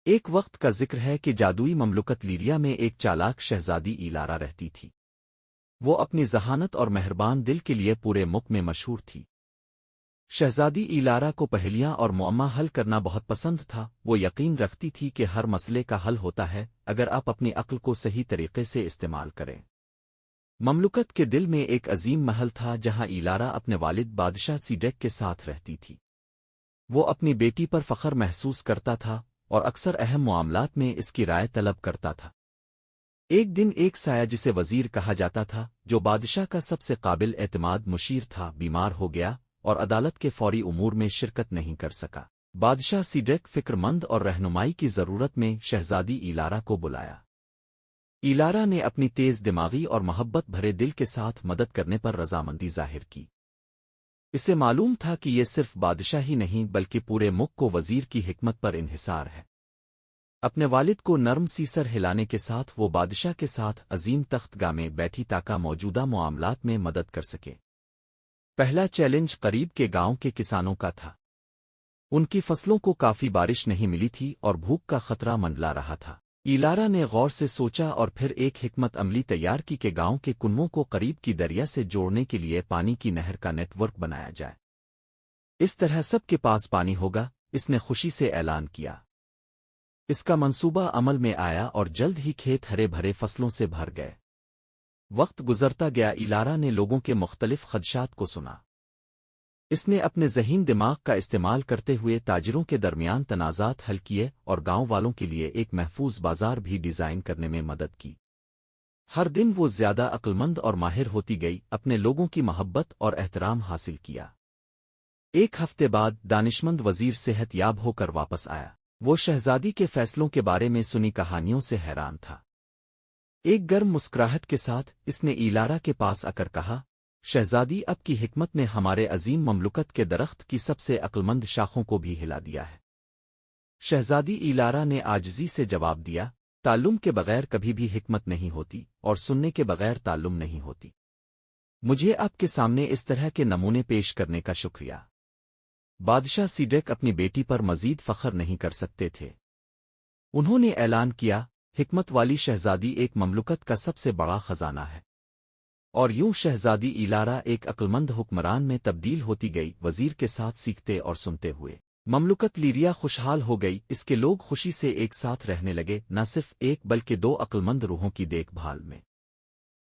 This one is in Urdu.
ایک وقت کا ذکر ہے کہ جادوئی مملکت لیریا میں ایک چالاک شہزادی ایلارا رہتی تھی۔ وہ اپنی ذہانت اور مہربان دل کے لیے پورے ملک میں مشہور تھی۔ شہزادی ایلارا کو پہیلیاں اور معمہ حل کرنا بہت پسند تھا۔ وہ یقین رکھتی تھی کہ ہر مسئلے کا حل ہوتا ہے اگر آپ اپنی عقل کو صحیح طریقے سے استعمال کریں۔ مملکت کے دل میں ایک عظیم محل تھا جہاں ایلارا اپنے والد بادشاہ سیڈیک کے ساتھ رہتی تھی۔ وہ اپنی بیٹی پر فخر محسوس کرتا تھا اور اکثر اہم معاملات میں اس کی رائے طلب کرتا تھا۔ ایک دن ایک سایہ جسے وزیر کہا جاتا تھا، جو بادشاہ کا سب سے قابل اعتماد مشیر تھا، بیمار ہو گیا اور عدالت کے فوری امور میں شرکت نہیں کر سکا۔ بادشاہ سیڈیک فکر مند اور رہنمائی کی ضرورت میں شہزادی ایلارا کو بلایا۔ ایلارا نے اپنی تیز دماغی اور محبت بھرے دل کے ساتھ مدد کرنے پر رضامندی ظاہر کی۔ اسے معلوم تھا کہ یہ صرف بادشاہ ہی نہیں بلکہ پورے ملک کو وزیر کی حکمت پر انحصار ہے۔ اپنے والد کو نرم سی سر ہلانے کے ساتھ وہ بادشاہ کے ساتھ عظیم تخت گاہ میں بیٹھی تاکہ موجودہ معاملات میں مدد کر سکے۔ پہلا چیلنج قریب کے گاؤں کے کسانوں کا تھا۔ ان کی فصلوں کو کافی بارش نہیں ملی تھی اور بھوک کا خطرہ منڈلا رہا تھا۔ ایلارا نے غور سے سوچا اور پھر ایک حکمت عملی تیار کی کہ گاؤں کے کنووں کو قریب کی دریا سے جوڑنے کے لیے پانی کی نہر کا نیٹ ورک بنایا جائے۔ اس طرح سب کے پاس پانی ہوگا، اس نے خوشی سے اعلان کیا۔ اس کا منصوبہ عمل میں آیا اور جلد ہی کھیت ہرے بھرے فصلوں سے بھر گئے۔ وقت گزرتا گیا، ایلارا نے لوگوں کے مختلف خدشات کو سنا۔ اس نے اپنے ذہین دماغ کا استعمال کرتے ہوئے تاجروں کے درمیان تنازعات حل کیے اور گاؤں والوں کے لیے ایک محفوظ بازار بھی ڈیزائن کرنے میں مدد کی۔ ہر دن وہ زیادہ عقلمند اور ماہر ہوتی گئی، اپنے لوگوں کی محبت اور احترام حاصل کیا۔ ایک ہفتے بعد دانشمند وزیر صحت یاب ہو کر واپس آیا۔ وہ شہزادی کے فیصلوں کے بارے میں سنی کہانیوں سے حیران تھا۔ ایک گرم مسکراہٹ کے ساتھ اس نے ایلارا کے پاس آ کر کہا، شہزادی، اب کی حکمت نے ہمارے عظیم مملکت کے درخت کی سب سے عقلمند شاخوں کو بھی ہلا دیا ہے۔ شہزادی ایلارا نے عاجزی سے جواب دیا، تعلم کے بغیر کبھی بھی حکمت نہیں ہوتی اور سننے کے بغیر تعلم نہیں ہوتی۔ مجھے آپ کے سامنے اس طرح کے نمونے پیش کرنے کا شکریہ۔ بادشاہ سیڈیک اپنی بیٹی پر مزید فخر نہیں کر سکتے تھے۔ انہوں نے اعلان کیا، حکمت والی شہزادی ایک مملکت کا سب سے بڑا خزانہ ہے۔ اور یوں شہزادی ایلارا ایک عقلمند حکمران میں تبدیل ہوتی گئی، وزیر کے ساتھ سیکھتے اور سنتے ہوئے۔ مملکت لیریا خوشحال ہو گئی، اس کے لوگ خوشی سے ایک ساتھ رہنے لگے، نہ صرف ایک بلکہ دو عقلمند روحوں کی دیکھ بھال میں۔